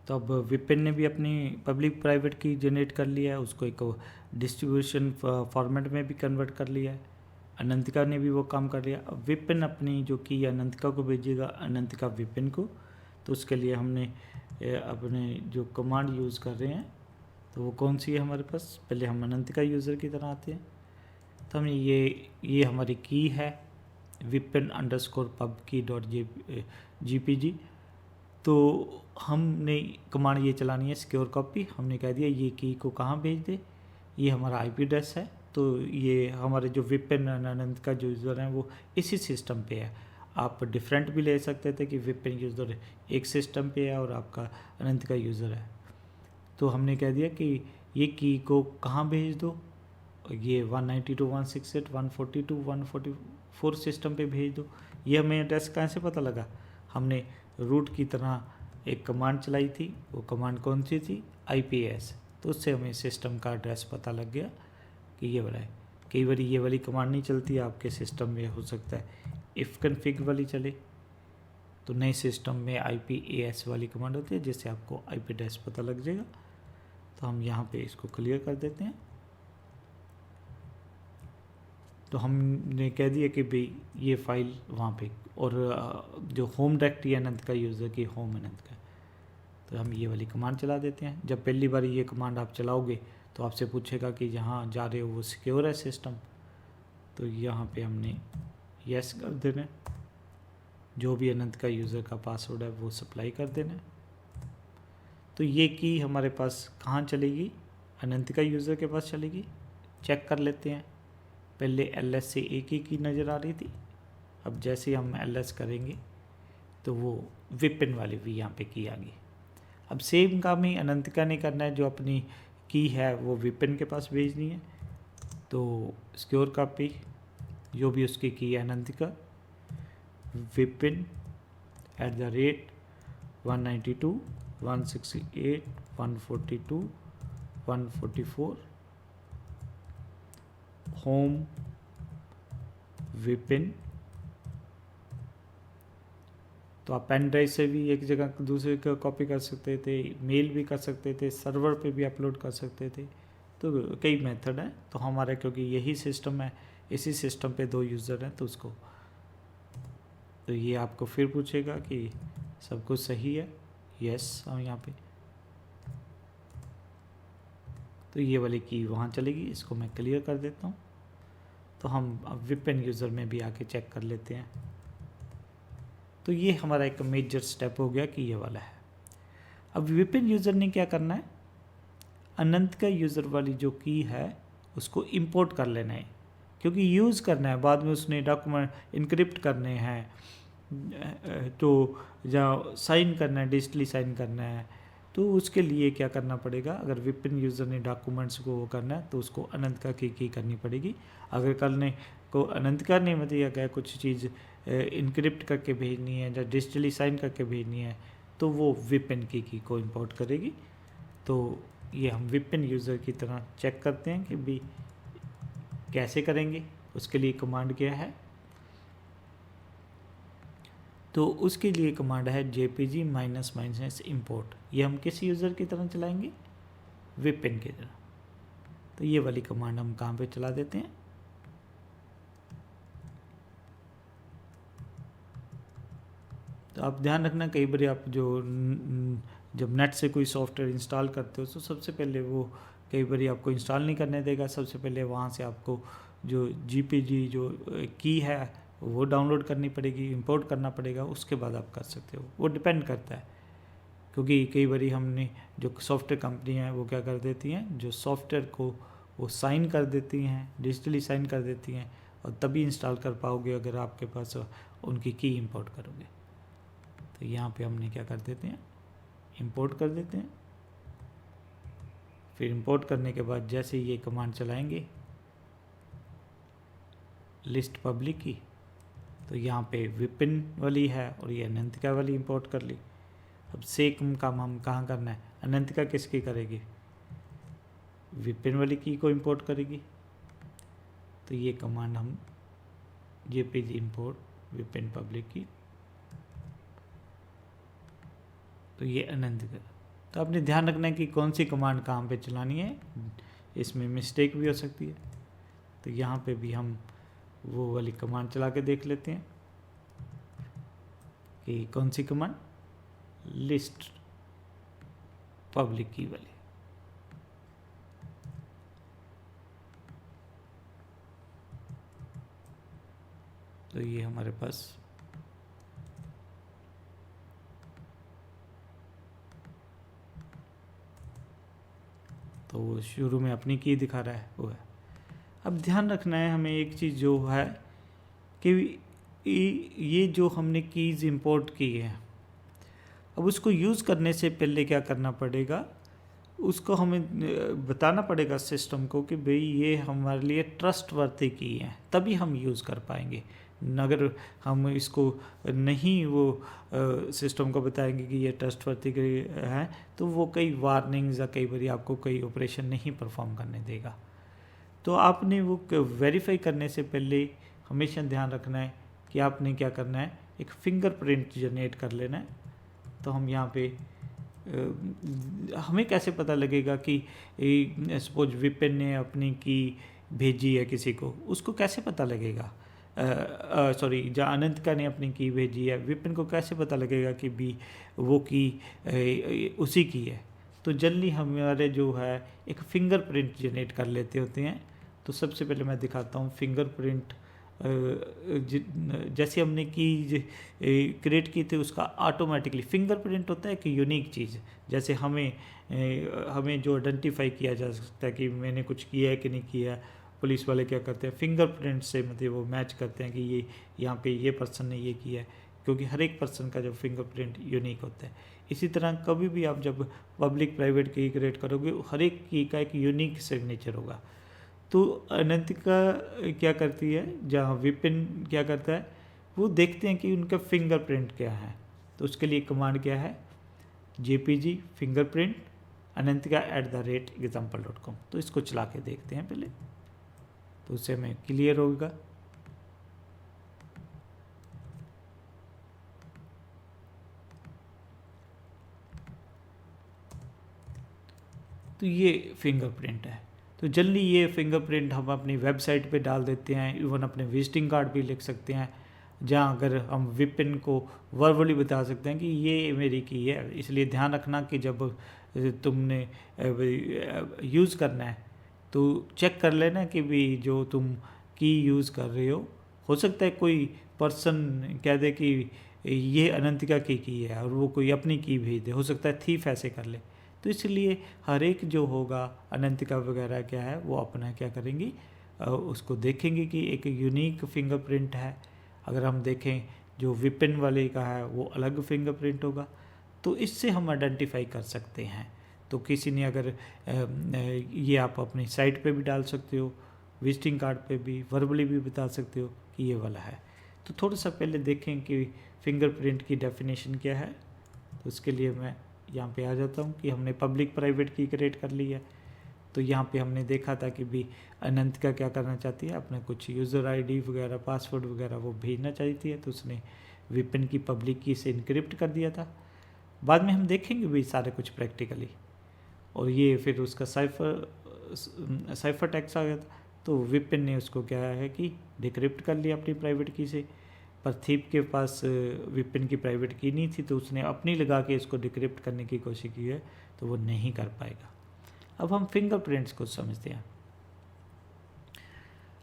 तो अब विपिन ने भी अपनी पब्लिक प्राइवेट की जनरेट कर लिया है, उसको एक डिस्ट्रीब्यूशन फॉर्मेट में भी कन्वर्ट कर लिया है। अनंतिका ने भी वो काम कर लिया। अब विपिन अपनी जो की अनंतिका को भेजेगा, अनंतिका विपिन को। तो उसके लिए हमने अपने जो कमांड यूज़ कर रहे हैं तो वो कौन सी है हमारे पास। पहले हम अनंतिका यूज़र की तरह आते हैं। तो हमने ये हमारी की है vipin_pub_key.jpg। तो हमने कमांड ये चलानी है सिक्योर कॉपी। हमने कह दिया ये की को कहाँ भेज दे, ये हमारा आईपी एड्रेस है। तो ये हमारे जो विपिन अनंत का जो यूज़र हैं वो इसी सिस्टम पे है। आप डिफरेंट भी ले सकते थे कि विपिन यूज़र एक सिस्टम पे है और आपका अनंत का यूज़र है। तो हमने कह दिया कि ये की को कहाँ भेज दो, ये 192.168.142.144 सिस्टम पे भेज दो। ये हमें एड्रेस कहाँ से पता लगा, हमने रूट की तरह एक कमांड चलाई थी। वो कमांड कौन सी थी, IPS। तो उससे हमें सिस्टम का एड्रेस पता लग गया कि ये वाला है। कई बार ये वाली कमांड नहीं चलती आपके सिस्टम में, हो सकता है इफ़ कन्फिग वाली चले। तो नए सिस्टम में IPAS वाली कमांड होती है जिससे आपको IP एड्रेस पता लग जाएगा। तो हम यहाँ पे इसको क्लियर कर देते हैं। तो हमने कह दिया कि भाई ये फाइल वहाँ पे, और जो होम डायरेक्टरी अनंत का यूज़र की होम अनंत का, तो हम ये वाली कमांड चला देते हैं। जब पहली बार ये कमांड आप चलाओगे तो आपसे पूछेगा कि जहाँ जा रहे हो वो सिक्योर है सिस्टम। तो यहाँ पे हमने यस कर देना, जो भी अनंत का यूज़र का पासवर्ड है वो सप्लाई कर देना। तो ये की हमारे पास कहाँ चलेगी, अनंत का यूज़र के पास चलेगी। चेक कर लेते हैं। पहले LS से एक ही की नज़र आ रही थी, अब जैसे हम LS करेंगे तो वो विपिन वाली भी यहाँ पे की आ गई। अब सेम काम ही अनंतिका ने करना है, जो अपनी की है वो विपिन के पास भेजनी है। तो सिक्योर कॉपी, जो भी उसकी की है अनंतिका, विपिन @192.168.142.144 होम विपिन। तो आप पेन ड्राइव से भी एक जगह दूसरे का कॉपी कर सकते थे, मेल भी कर सकते थे, सर्वर पे भी अपलोड कर सकते थे। तो कई मेथड हैं। तो हमारा क्योंकि यही सिस्टम है, इसी सिस्टम पे 2 यूज़र हैं, तो उसको, तो ये आपको फिर पूछेगा कि सब कुछ सही है, यस हम यहाँ पे। तो ये वाली की वहाँ चलेगी, इसको मैं क्लियर कर देता हूँ। तो हम अब विपिन यूज़र में भी आके चेक कर लेते हैं। तो ये हमारा एक मेजर स्टेप हो गया कि ये वाला है। अब विपिन यूज़र ने क्या करना है, अनंत का यूज़र वाली जो की है उसको इंपोर्ट कर लेना है, क्योंकि यूज़ करना है, बाद में उसने डॉक्यूमेंट इनक्रिप्ट करने हैं, तो जहाँ साइन करना है, डिजिटली साइन करना है। तो उसके लिए क्या करना पड़ेगा, अगर विपिन यूज़र ने डॉक्यूमेंट्स को वो करना है तो उसको अनंत का की करनी पड़ेगी। अगर करने को अनंत का नहीं मतलब क्या कुछ चीज़ इनक्रिप्ट करके भेजनी है या डिजिटली साइन करके भेजनी है तो वो विपिन की को इंपोर्ट करेगी। तो ये हम विपिन यूज़र की तरह चेक करते हैं कि भी कैसे करेंगे, उसके लिए कमांड क्या है। तो उसके लिए कमांड है JPG ---- import। ये हम किस यूज़र की तरह चलाएंगे, विपिन की तरह। तो ये वाली कमांड हम कहाँ पे चला देते हैं, तो आप ध्यान रखना कई बार आप जब नेट से कोई सॉफ्टवेयर इंस्टॉल करते हो तो सबसे पहले वो कई बार आपको इंस्टॉल नहीं करने देगा। सबसे पहले वहाँ से आपको जो JPG जो की है वो डाउनलोड करनी पड़ेगी, इंपोर्ट करना पड़ेगा, उसके बाद आप कर सकते हो। वो डिपेंड करता है, क्योंकि कई बार हमने जो सॉफ्टवेयर कंपनी है वो क्या कर देती हैं, जो सॉफ्टवेयर को वो साइन कर देती हैं, डिजिटली साइन कर देती हैं, और तभी इंस्टॉल कर पाओगे अगर आपके पास उनकी की इंपोर्ट करोगे। तो यहाँ पे हमने क्या कर देते हैं, इंपोर्ट कर देते हैं। फिर इंपोर्ट करने के बाद जैसे ये कमांड चलाएंगे लिस्ट पब्लिक की, तो यहाँ पे विपिन वाली है और ये अनंतिका वाली इंपोर्ट कर ली। अब सेम काम हम कहाँ करना है, अनंतिका किसकी करेगी, विपिन वाली की को इंपोर्ट करेगी। तो ये कमांड हम JPG इंपोर्ट विपिन पब्लिक की, तो ये अनंतिका। तो आपने ध्यान रखना है कि कौन सी कमांड कहाँ पे चलानी है, इसमें मिस्टेक भी हो सकती है। तो यहाँ पे भी हम वो वाली कमांड चला के देख लेते हैं कि कौन सी कमांड, लिस्ट पब्लिक की वाली। तो ये हमारे पास तो वो शुरू में अपनी की दिखा रहा है वो है। अब ध्यान रखना है हमें एक चीज़ जो है कि ये जो हमने कीज़ इंपोर्ट की है, अब उसको यूज़ करने से पहले क्या करना पड़ेगा, उसको हमें बताना पड़ेगा सिस्टम को कि भाई ये हमारे लिए ट्रस्टवर्दी की है, तभी हम यूज़ कर पाएंगे। अगर हम इसको नहीं वो सिस्टम को बताएंगे कि ये ट्रस्टवर्दी है, तो वो कई वार्निंग्स या कई बार आपको कई ऑपरेशन नहीं परफॉर्म करने देगा। तो आपने वो वेरीफाई करने से पहले हमेशा ध्यान रखना है कि आपने क्या करना है, एक फिंगरप्रिंट जनरेट कर लेना है। तो हम यहाँ पे हमें कैसे पता लगेगा कि सपोज विपिन ने अपनी की भेजी है किसी को, उसको कैसे पता लगेगा, सॉरी जहाँ अनंतिका ने अपनी की भेजी है, विपिन को कैसे पता लगेगा कि भी वो की उसी की है। तो जल्दी हमारे जो है एक फिंगरप्रिंट जनरेट कर लेते होते हैं। तो सबसे पहले मैं दिखाता हूँ फिंगरप्रिंट। जैसे हमने की क्रिएट की थी, उसका ऑटोमेटिकली फिंगरप्रिंट होता है कि यूनिक चीज़, जैसे हमें जो आइडेंटिफाई किया जा सकता है कि मैंने कुछ किया है कि नहीं किया है। पुलिस वाले क्या करते हैं, फिंगरप्रिंट से मतलब वो मैच करते हैं कि ये यहाँ पे ये पर्सन ने ये किया है, क्योंकि हर एक पर्सन का जो फिंगरप्रिंट यूनिक होता है। इसी तरह कभी भी आप जब पब्लिक प्राइवेट की क्रिएट करोगे, हर एक की का एक यूनिक सिग्नेचर होगा। तो अनंतिका क्या करती है, जहाँ विपिन क्या करता है, वो देखते हैं कि उनका फिंगरप्रिंट क्या है। तो उसके लिए कमांड क्या है, JPG फिंगरप्रिंट anantika@example.com। तो इसको चला के देखते हैं पहले, तो उससे हमें क्लियर होगा। तो ये फिंगरप्रिंट है। तो जल्दी ये फिंगरप्रिंट हम अपनी वेबसाइट पे डाल देते हैं, इवन अपने विजिटिंग कार्ड भी लिख सकते हैं, जहाँ अगर हम विपिन को वर्बली बता सकते हैं कि ये मेरी की है। इसलिए ध्यान रखना कि जब तुमने यूज़ करना है तो चेक कर लेना कि भी जो तुम की यूज़ कर रहे हो सकता है कोई पर्सन कह दे कि ये अनंतिका की है और वो कोई अपनी की भेज दे, हो सकता है थीफ ऐसे कर ले। तो इसलिए हर एक जो होगा अनंतिका वगैरह क्या है, वो अपना क्या करेंगी, उसको देखेंगे कि एक यूनिक फिंगरप्रिंट है। अगर हम देखें जो विपिन वाले का है वो अलग फिंगरप्रिंट होगा, तो इससे हम आइडेंटिफाई कर सकते हैं। तो किसी ने अगर ये आप अपनी साइट पे भी डाल सकते हो, विजिटिंग कार्ड पे भी, वर्बली भी बता सकते हो कि ये वाला है। तो थोड़ा सा पहले देखें कि फिंगरप्रिंट की डेफिनेशन क्या है। तो उसके लिए मैं यहाँ पे आ जाता हूँ कि हमने पब्लिक प्राइवेट की क्रिएट कर ली है। तो यहाँ पे हमने देखा था कि भी अनंतिका क्या करना चाहती है, अपना कुछ यूज़र आईडी वगैरह पासवर्ड वगैरह वो भेजना चाहती है। तो उसने विपिन की पब्लिक की से इनक्रिप्ट कर दिया था। बाद में हम देखेंगे भी सारे कुछ प्रैक्टिकली, और ये फिर उसका साइफर टेक्स्ट आ गया था। तो विपिन ने उसको क्या है कि डिक्रिप्ट कर लिया अपनी प्राइवेट की से, पर थीप के पास विपिन की प्राइवेट की नहीं थी, तो उसने अपनी लगा के इसको डिक्रिप्ट करने की कोशिश की है, तो वो नहीं कर पाएगा। अब हम फिंगरप्रिंट्स को समझते हैं।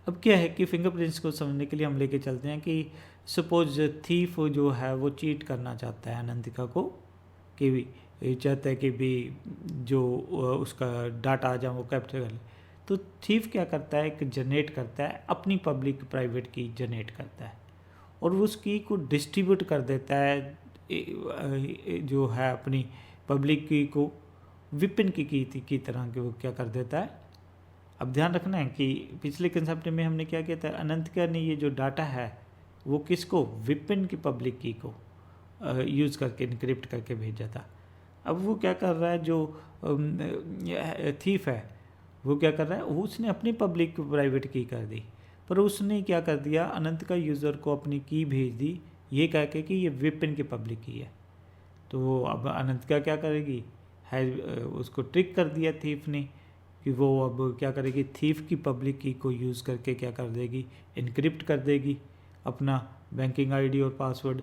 अब क्या है कि फिंगरप्रिंट्स को समझने के लिए हम लेके चलते हैं कि सपोज थीफ जो है वो चीट करना चाहता है अनंतिका को, कि चाहता है कि भी जो उसका डाटा आ जाए वो कैप्चर कर ले। तो थीफ क्या करता है, एक जनरेट करता है अपनी पब्लिक प्राइवेट की जनरेट करता है, और उस की को डिस्ट्रीब्यूट कर देता है जो है अपनी पब्लिक की को विपिन की तरह के वो क्या कर देता है। अब ध्यान रखना है कि पिछले कंसेप्ट में हमने क्या किया था, अनंतिका ने ये जो डाटा है वो किसको, विपिन की पब्लिक की को यूज़ करके इनक्रिप्ट करके भेजा था। अब वो क्या कर रहा है, जो थीफ है वो क्या कर रहा है, उसने अपनी पब्लिक प्राइवेट की कर दी, पर उसने क्या कर दिया, अनंतिका यूज़र को अपनी की भेज दी ये कह के कि ये विपिन की पब्लिक की है। तो अब अनंतिका क्या करेगी, है उसको ट्रिक कर दिया थीफ ने कि वो अब क्या करेगी, थीफ की पब्लिक की को यूज़ करके क्या कर देगी, इनक्रिप्ट कर देगी अपना बैंकिंग आईडी और पासवर्ड।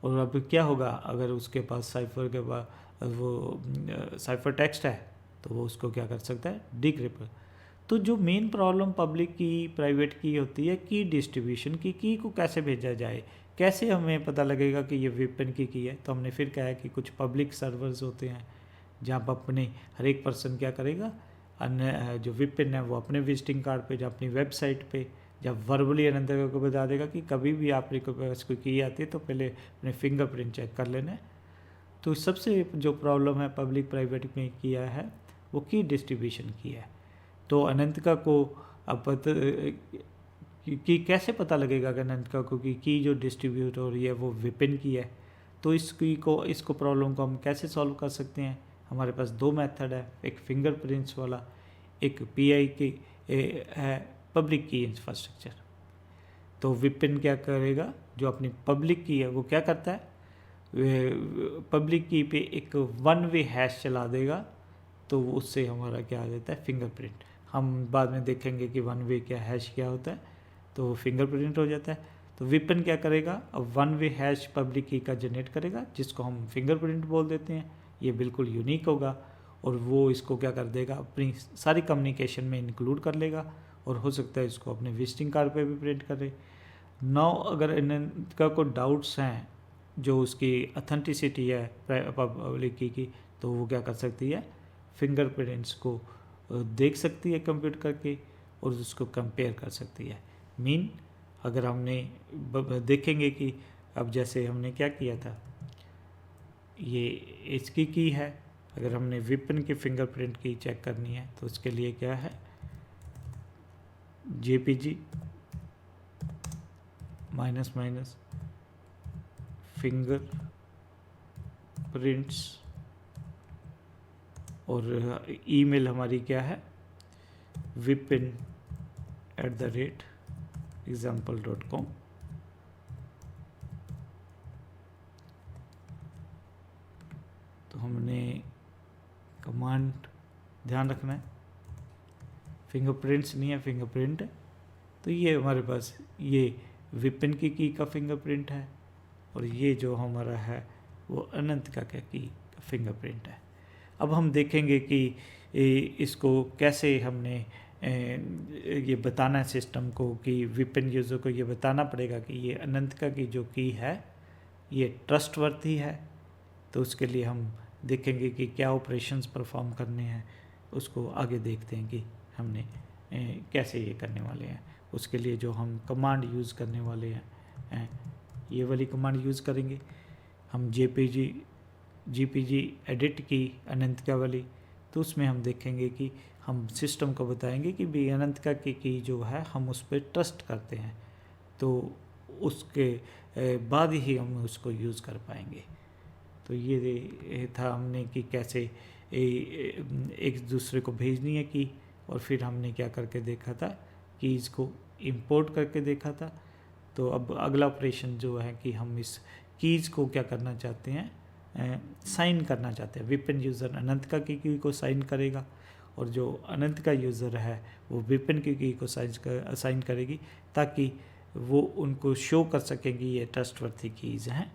और अब क्या होगा, अगर उसके पास साइफर के पास वो साइफर टेक्स्ट है तो वो उसको क्या कर सकता है, डिक्रिप्ट। तो जो मेन प्रॉब्लम पब्लिक की प्राइवेट की होती है की डिस्ट्रीब्यूशन की को कैसे भेजा जाए, कैसे हमें पता लगेगा कि ये विपिन की है। तो हमने फिर कहा है कि कुछ पब्लिक सर्वर्स होते हैं जहाँ पर अपने हर एक पर्सन क्या करेगा, अन्य जो विपिन है वो अपने विजिटिंग कार्ड पे, या अपनी वेबसाइट पे, जब वर्बली अनंतर को बता देगा कि कभी भी आप रिक्वेस्ट कोई की आती है तो पहले अपने फिंगरप्रिंट चेक कर लेना है। तो सबसे जो प्रॉब्लम है पब्लिक प्राइवेट में किया है वो की डिस्ट्रीब्यूशन की है। तो अनंतिका को अब कि कैसे पता लगेगा कि अनंतिका को की जो डिस्ट्रीब्यूट हो रही है वो विपिन की है। तो इसको प्रॉब्लम को हम कैसे सॉल्व कर सकते हैं। हमारे पास दो मेथड है, एक फिंगरप्रिंट्स वाला, एक पीआई की है पब्लिक की इंफ्रास्ट्रक्चर। तो विपिन क्या करेगा, जो अपनी पब्लिक की है वो क्या करता है, पब्लिक की पे एक वन वे हैश चला देगा, तो उससे हमारा क्या आ जाता है, फिंगरप्रिंट। हम बाद में देखेंगे कि वन वे क्या हैश क्या होता है, तो फिंगरप्रिंट हो जाता है। तो विपिन क्या करेगा, अब वन वे हैश पब्लिक की का जनरेट करेगा जिसको हम फिंगरप्रिंट बोल देते हैं। ये बिल्कुल यूनिक होगा और वो इसको क्या कर देगा, अपनी सारी कम्युनिकेशन में इंक्लूड कर लेगा और हो सकता है इसको अपने विजिटिंग कार्ड पे भी प्रिंट करे। नाउ अगर इनका को डाउट्स हैं जो उसकी अथेंटिसिटी है पब्लिक की, तो वो क्या कर सकती है, फिंगरप्रिंट्स को देख सकती है कंप्यूट करके और उसको कंपेयर कर सकती है। मीन अगर हमने देखेंगे कि अब जैसे हमने क्या किया था, ये इसकी की है, अगर हमने विपिन की फिंगरप्रिंट की चेक करनी है तो उसके लिए क्या है, JPG -- फिंगर प्रिंट्स और ईमेल हमारी क्या है, vipin@example.com। तो हमने कमांड ध्यान रखना है, फिंगरप्रिंट्स नहीं है, फिंगरप्रिंट है। तो ये हमारे पास ये विपिन की का फिंगरप्रिंट है और ये जो हमारा है वो अनंतिका की का फिंगरप्रिंट है। अब हम देखेंगे कि इसको कैसे हमने ये बताना है सिस्टम को, कि विपिन यूज़र को ये बताना पड़ेगा कि ये अनंतिका की जो की है ये ट्रस्टवर्थी है। तो उसके लिए हम देखेंगे कि क्या ऑपरेशंस परफॉर्म करने हैं, उसको आगे देखते हैं कि हमने कैसे ये करने वाले हैं। उसके लिए जो हम कमांड यूज़ करने वाले हैं, ये वाली कमांड यूज़ करेंगे हम, GPG एडिट की अनंतिका वाली। तो उसमें हम देखेंगे कि हम सिस्टम को बताएंगे कि भी अनंतिका की जो है हम उस पर ट्रस्ट करते हैं, तो उसके बाद ही हम उसको यूज़ कर पाएंगे। तो ये था हमने कि कैसे एक दूसरे को भेजनी है की, और फिर हमने क्या करके देखा था कि इसको इंपोर्ट करके देखा था। तो अब अगला ऑपरेशन जो है कि हम इस कीज़ को क्या करना चाहते हैं, साइन करना चाहते हैं। विपिन यूज़र अनंतिका की को साइन करेगा और जो अनंतिका यूज़र है वो विपिन की को साइन करेगी, ताकि वो उनको शो कर सकेंगी ये ट्रस्टवर्थी कीज़ हैं।